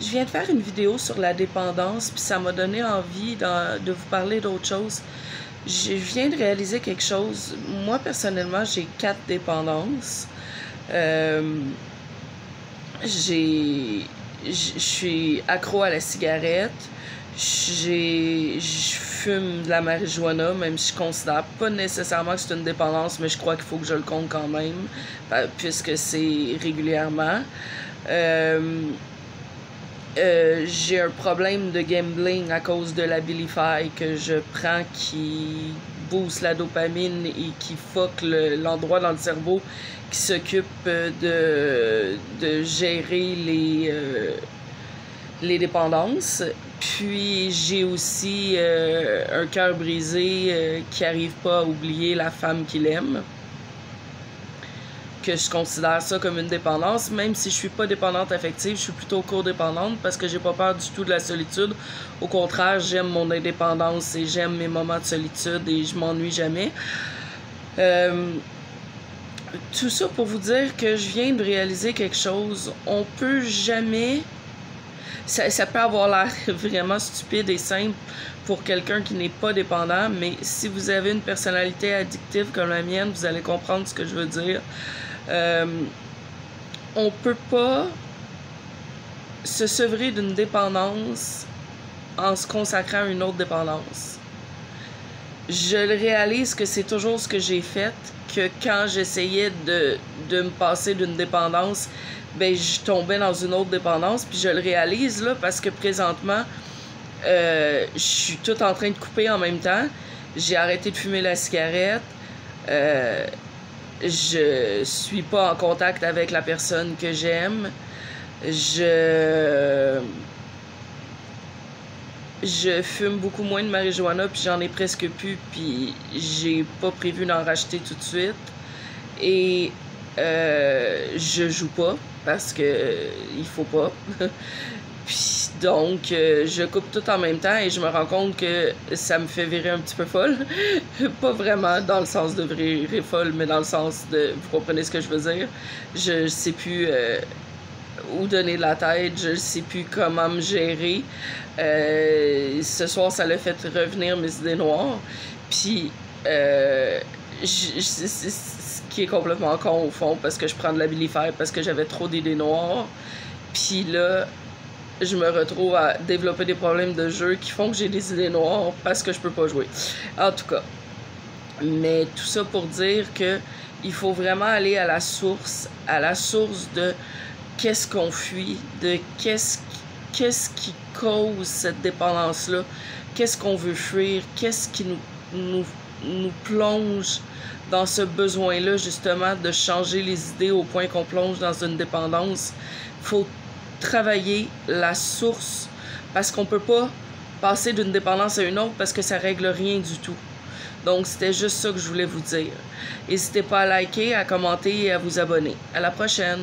Je viens de faire une vidéo sur la dépendance, puis ça m'a donné envie de vous parler d'autre chose. Je viens de réaliser quelque chose. Moi, personnellement, j'ai 4 dépendances. Je suis accro à la cigarette. Je fume de la marijuana, même si je considère pas nécessairement que c'est une dépendance, mais je crois qu'il faut que je le compte quand même, puisque c'est régulièrement. J'ai un problème de gambling à cause de l'Abilify que je prends qui booste la dopamine et qui fuck l'endroit dans le cerveau qui s'occupe de gérer les dépendances. Puis j'ai aussi un cœur brisé qui arrive pas à oublier la femme qu'il aime. Que je considère ça comme une dépendance, même si je suis pas dépendante affective, je suis plutôt codépendante parce que j'ai pas peur du tout de la solitude. Au contraire, j'aime mon indépendance et j'aime mes moments de solitude et je m'ennuie jamais. Tout ça pour vous dire que je viens de réaliser quelque chose. On peut jamais... Ça peut avoir l'air vraiment stupide et simple pour quelqu'un qui n'est pas dépendant, mais si vous avez une personnalité addictive comme la mienne, vous allez comprendre ce que je veux dire. On peut pas se sevrer d'une dépendance en se consacrant à une autre dépendance. Je le réalise que c'est toujours ce que j'ai fait, que quand j'essayais de me passer d'une dépendance, ben je tombais dans une autre dépendance, puis je le réalise là parce que présentement je suis tout en train de couper en même temps. J'ai arrêté de fumer la cigarette. Je suis pas en contact avec la personne que j'aime. Je fume beaucoup moins de marijuana, puis j'en ai presque plus, puis j'ai pas prévu d'en racheter tout de suite. Et je joue pas, parce que il faut pas. Puis donc, je coupe tout en même temps et je me rends compte que ça me fait virer un petit peu folle. Pas vraiment dans le sens de virer folle, mais dans le sens de... Vous comprenez ce que je veux dire? Je sais plus où donner de la tête, je sais plus comment me gérer. Ce soir, ça l'a fait revenir mes idées noires. Puis, ce qui est complètement con au fond, parce que je prends de l'Abilify, parce que j'avais trop d'idées noires. Puis là... je me retrouve à développer des problèmes de jeu qui font que j'ai des idées noires parce que je peux pas jouer. En tout cas. Mais tout ça pour dire que il faut vraiment aller à la source de qu'est-ce qu'on fuit, de qu'est-ce qui cause cette dépendance-là, qu'est-ce qu'on veut fuir, qu'est-ce qui nous plonge dans ce besoin-là, justement, de changer les idées au point qu'on plonge dans une dépendance. Faut travailler la source parce qu'on peut pas passer d'une dépendance à une autre parce que ça règle rien du tout. Donc c'était juste ça que je voulais vous dire. N'hésitez pas à liker, à commenter et à vous abonner. À la prochaine!